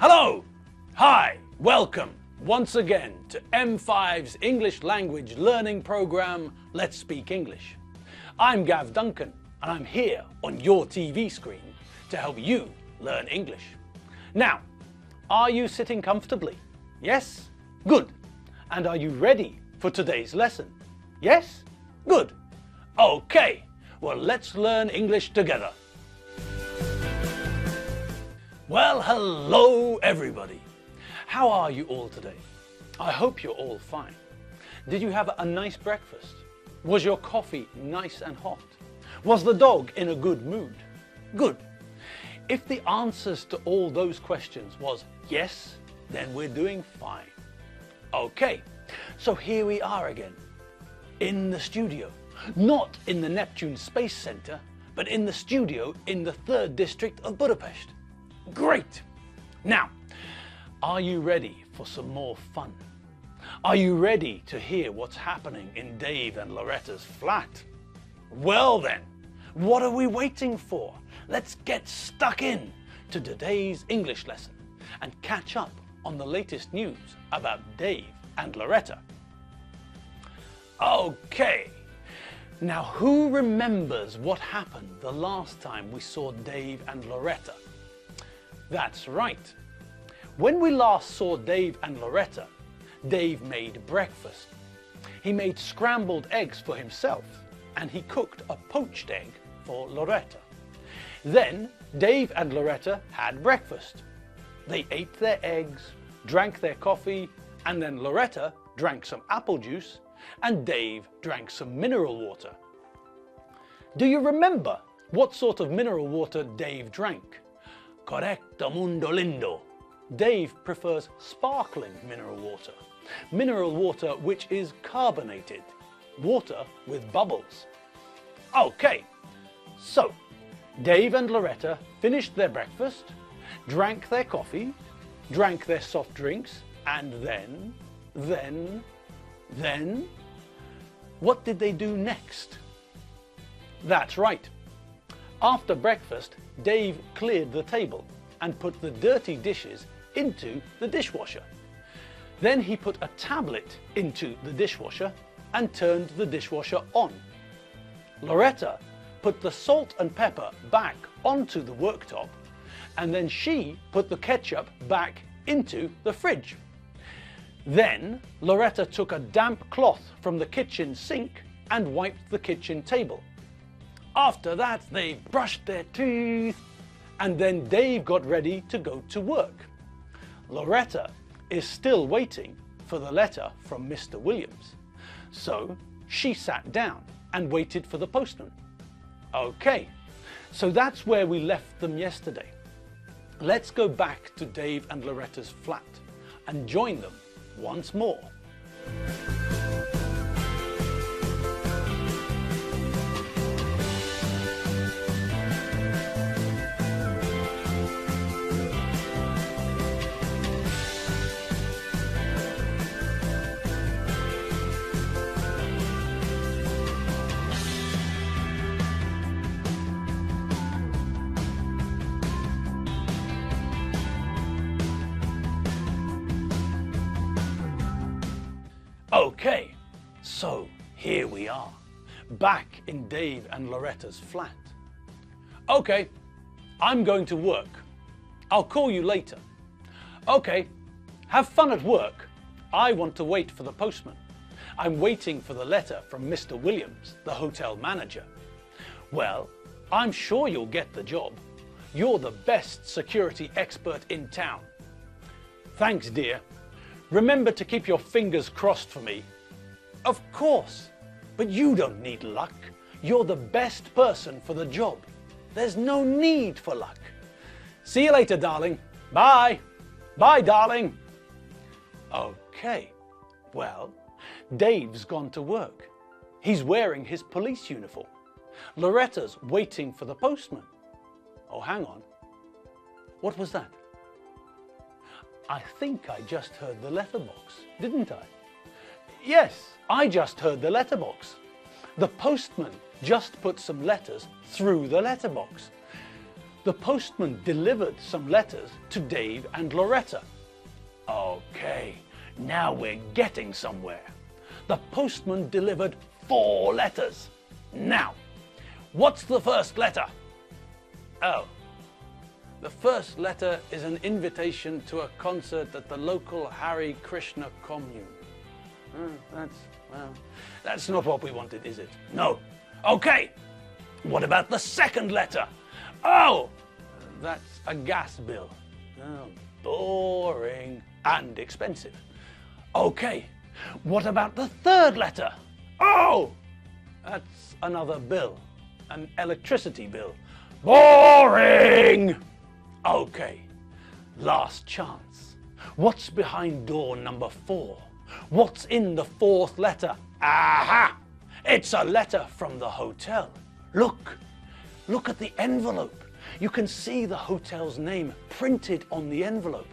Hello! Hi! Welcome once again to M5's English language learning program, Let's Speak English. I'm Gav Duncan and I'm here on your TV screen to help you learn English. Now, are you sitting comfortably? Yes? Good. And are you ready for today's lesson? Yes? Good. Okay, well let's learn English together. Well, hello everybody. How are you all today? I hope you're all fine. Did you have a nice breakfast? Was your coffee nice and hot? Was the dog in a good mood? Good. If the answers to all those questions was yes, then we're doing fine. Okay, so here we are again, in the studio. Not in the Neptune Space Center, but in the studio in the 3rd district of Budapest. Great! Now, are you ready for some more fun? Are you ready to hear what's happening in Dave and Loretta's flat? Well then, what are we waiting for? Let's get stuck in to today's English lesson and catch up on the latest news about Dave and Loretta. Okay, now who remembers what happened the last time we saw Dave and Loretta? That's right. When we last saw Dave and Loretta, Dave made breakfast. He made scrambled eggs for himself and he cooked a poached egg for Loretta. Then Dave and Loretta had breakfast. They ate their eggs, drank their coffee, and then Loretta drank some apple juice and Dave drank some mineral water. Do you remember what sort of mineral water Dave drank? Correcto mundo lindo. Dave prefers sparkling mineral water which is carbonated, water with bubbles. Okay, so Dave and Loretta finished their breakfast, drank their coffee, drank their soft drinks, and then, what did they do next? That's right. After breakfast, Dave cleared the table and put the dirty dishes into the dishwasher. Then he put a tablet into the dishwasher and turned the dishwasher on. Loretta put the salt and pepper back onto the worktop, and then she put the ketchup back into the fridge. Then Loretta took a damp cloth from the kitchen sink and wiped the kitchen table. After that, they brushed their teeth, and then Dave got ready to go to work. Loretta is still waiting for the letter from Mr. Williams, so she sat down and waited for the postman. Okay, so that's where we left them yesterday. Let's go back to Dave and Loretta's flat and join them once more. Okay, so here we are, back in Dave and Loretta's flat. Okay, I'm going to work. I'll call you later. Okay, have fun at work. I want to wait for the postman. I'm waiting for the letter from Mr. Williams, the hotel manager. Well, I'm sure you'll get the job. You're the best security expert in town. Thanks, dear. Remember to keep your fingers crossed for me. Of course, but you don't need luck. You're the best person for the job. There's no need for luck. See you later, darling. Bye. Bye, darling. Okay, well, Dave's gone to work. He's wearing his police uniform. Loretta's waiting for the postman. Oh, hang on. What was that? I think I just heard the letterbox, didn't I? Yes, I just heard the letterbox. The postman just put some letters through the letterbox. the postman delivered some letters to Dave and Loretta. Okay, now we're getting somewhere. The postman delivered 4 letters. Now, what's the first letter? Oh, the first letter is an invitation to a concert at the local Hare Krishna commune. That's not what we wanted, is it? No. Okay, what about the second letter? Oh, that's a gas bill. Oh, boring and expensive. Okay, what about the third letter? Oh, that's another bill, an electricity bill. Boring! Okay, last chance. What's behind door number 4? What's in the 4th letter? Aha! It's a letter from the hotel. Look at the envelope. You can see the hotel's name printed on the envelope.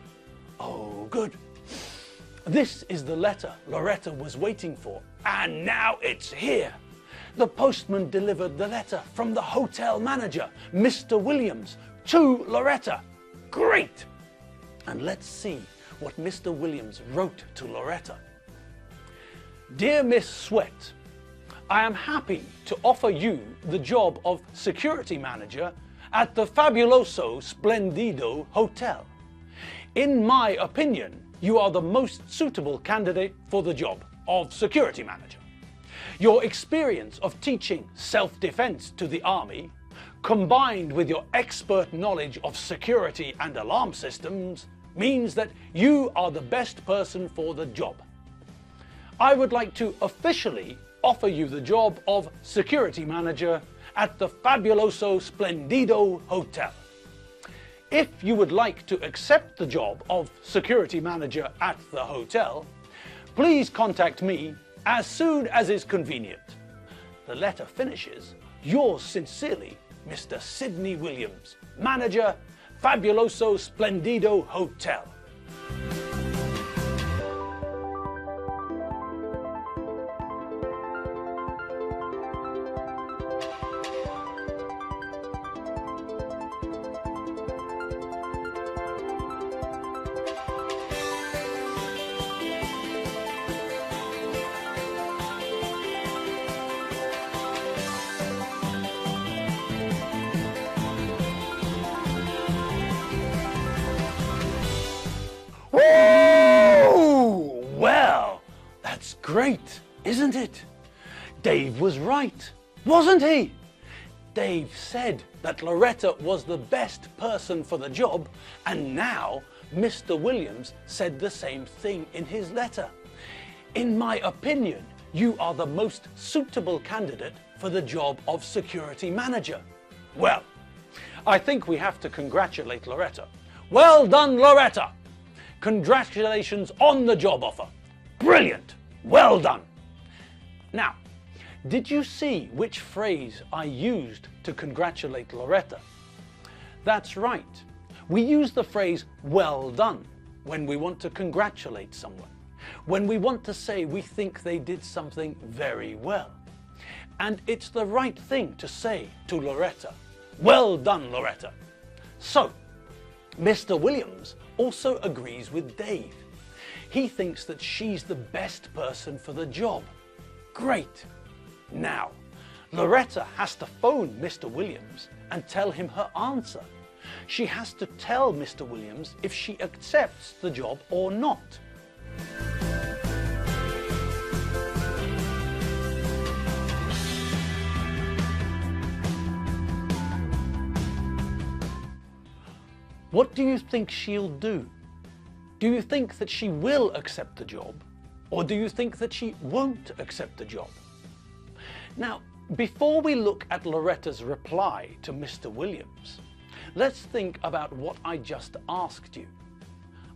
Oh, good. This is the letter Loretta was waiting for, and now it's here. The postman delivered the letter from the hotel manager, Mr. Williams, to Loretta. Great! And let's see what Mr. Williams wrote to Loretta. Dear Miss Sweat, I am happy to offer you the job of security manager at the Fabuloso Splendido Hotel. In my opinion, you are the most suitable candidate for the job of security manager. Your experience of teaching self-defense to the army, combined with your expert knowledge of security and alarm systems, means that you are the best person for the job. I would like to officially offer you the job of security manager at the Fabuloso Splendido Hotel. If you would like to accept the job of security manager at the hotel, please contact me as soon as is convenient. The letter finishes, yours sincerely, Mr. Sidney Williams, manager, Fabuloso Splendido Hotel. Well, that's great, isn't it? Dave was right, wasn't he? Dave said that Loretta was the best person for the job, and now Mr. Williams said the same thing in his letter. In my opinion, you are the most suitable candidate for the job of security manager. Well, I think we have to congratulate Loretta. Well done, Loretta! Congratulations on the job offer. Brilliant! Well done! Now, did you see which phrase I used to congratulate Loretta? That's right. We use the phrase well done when we want to congratulate someone, when we want to say we think they did something very well. And it's the right thing to say to Loretta. Well done, Loretta. So, Mr. Williams also agrees with Dave. He thinks that she's the best person for the job. Great. Now, Loretta has to phone Mr. Williams and tell him her answer. She has to tell Mr. Williams if she accepts the job or not. What do you think she'll do? Do you think that she will accept the job, or do you think that she won't accept the job? Now, before we look at Loretta's reply to Mr. Williams, let's think about what I just asked you.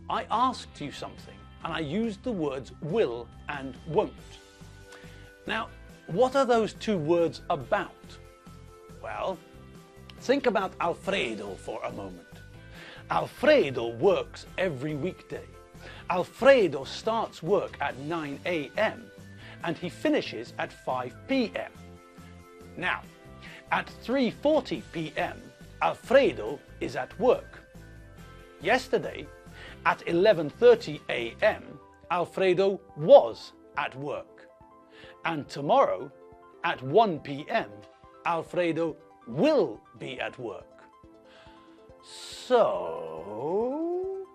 I asked you something, and I used the words will and won't. Now, what are those two words about? Well, think about Alfredo for a moment. Alfredo works every weekday. Alfredo starts work at 9 a.m. and he finishes at 5 p.m. Now, at 3:40 p.m., Alfredo is at work. Yesterday, at 11:30 a.m., Alfredo was at work. And tomorrow, at 1 p.m., Alfredo will be at work. So,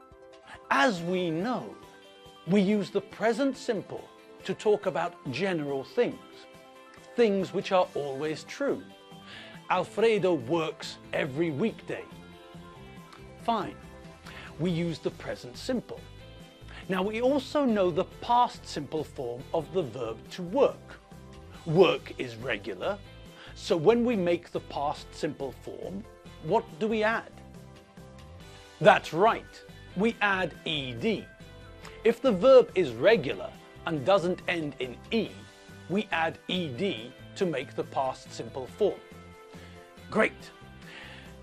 as we know, we use the present simple to talk about general things, things which are always true. Alfredo works every weekday. Fine. We use the present simple. Now we also know the past simple form of the verb to work. Work is regular, so when we make the past simple form, what do we add? That's right, we add ed. If the verb is regular and doesn't end in e, we add ed to make the past simple form. Great.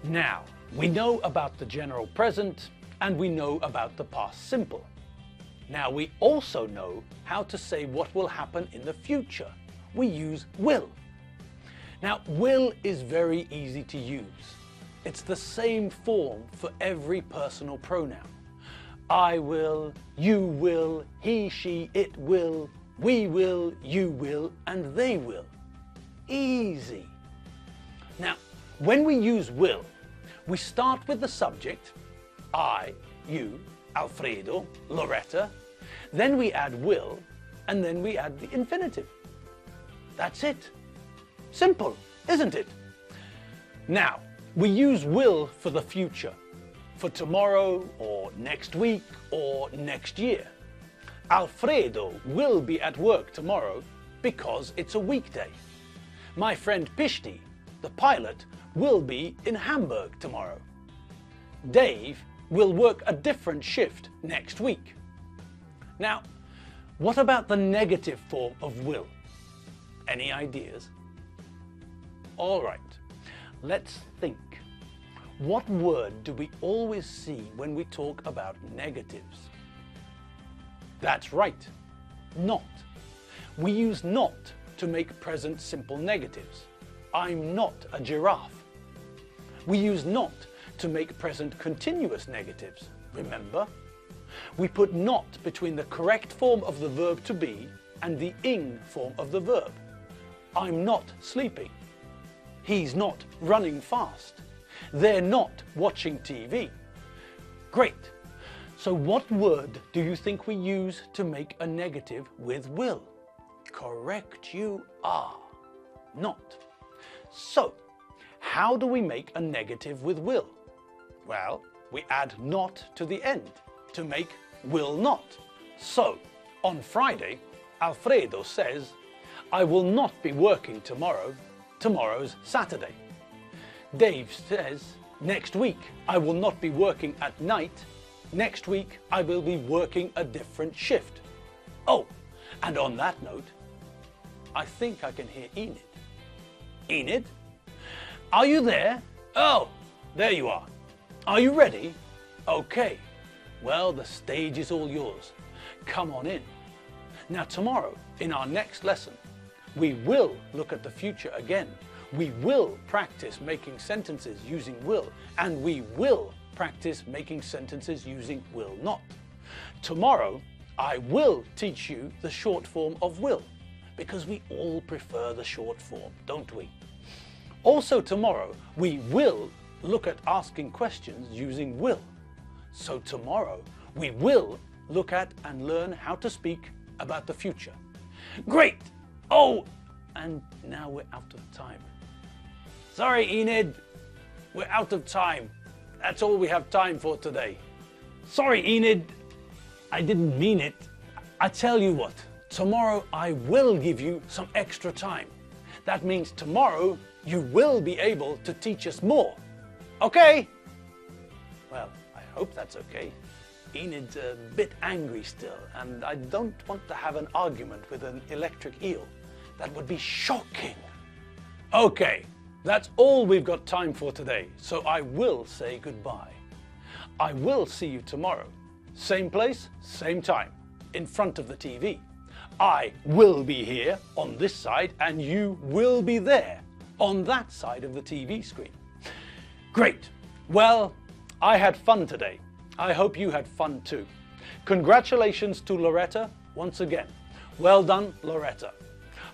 Now, we know about the general present and we know about the past simple. Now we also know how to say what will happen in the future. We use will. Now, will is very easy to use. It's the same form for every personal pronoun. I will, you will, he, she, it will, we will, you will, and they will. Easy. Now, when we use will, we start with the subject, I, you, Alfredo, Loretta, then we add will, and then we add the infinitive. That's it. Simple, isn't it? Now, we use will for the future, for tomorrow, or next week, or next year. Alfredo will be at work tomorrow because it's a weekday. My friend Pishti, the pilot, will be in Hamburg tomorrow. Dave will work a different shift next week. Now, what about the negative form of will? Any ideas? All right, let's think. What word do we always see when we talk about negatives? That's right, not. We use not to make present simple negatives. I'm not a giraffe. We use not to make present continuous negatives, remember? We put not between the correct form of the verb to be and the ing form of the verb. I'm not sleeping. He's not running fast. They're not watching TV. Great. So what word do you think we use to make a negative with will? Correct, you are. Not. So, how do we make a negative with will? Well, we add not to the end to make will not. So, on Friday, Alfredo says, I will not be working tomorrow. Tomorrow's Saturday. Dave says, next week I will not be working at night. Next week I will be working a different shift. Oh, and on that note, I think I can hear Enid. Enid? Are you there? Oh, there you are. Are you ready? Okay. Well, the stage is all yours. Come on in. Now tomorrow, in our next lesson, we will look at the future again. We will practice making sentences using will, and we will practice making sentences using will not. Tomorrow, I will teach you the short form of will, because we all prefer the short form, don't we? Also tomorrow, we will look at asking questions using will. So tomorrow, we will look at and learn how to speak about the future. Great! Oh, and now we're out of time. Sorry, Enid, we're out of time. That's all we have time for today. Sorry, Enid, I didn't mean it. I tell you what, tomorrow I will give you some extra time. That means tomorrow you will be able to teach us more. Okay? Well, I hope that's okay. Enid's a bit angry still, and I don't want to have an argument with an electric eel. That would be shocking. Okay, that's all we've got time for today, so I will say goodbye. I will see you tomorrow. Same place, same time, in front of the TV. I will be here on this side, and you will be there on that side of the TV screen. Great. Well, I had fun today. I hope you had fun too. Congratulations to Loretta once again. Well done, Loretta.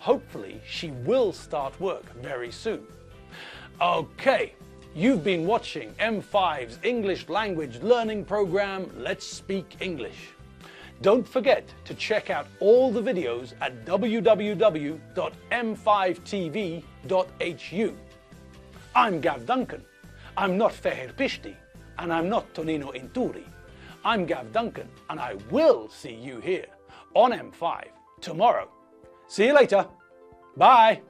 Hopefully she will start work very soon. Okay, you've been watching M5's English language learning program, Let's Speak English. Don't forget to check out all the videos at www.m5tv.hu. I'm Gav Duncan. I'm not Feher Pishti, and I'm not Tonino Inturi. I'm Gav Duncan, and I will see you here on M5 tomorrow. See you later. Bye.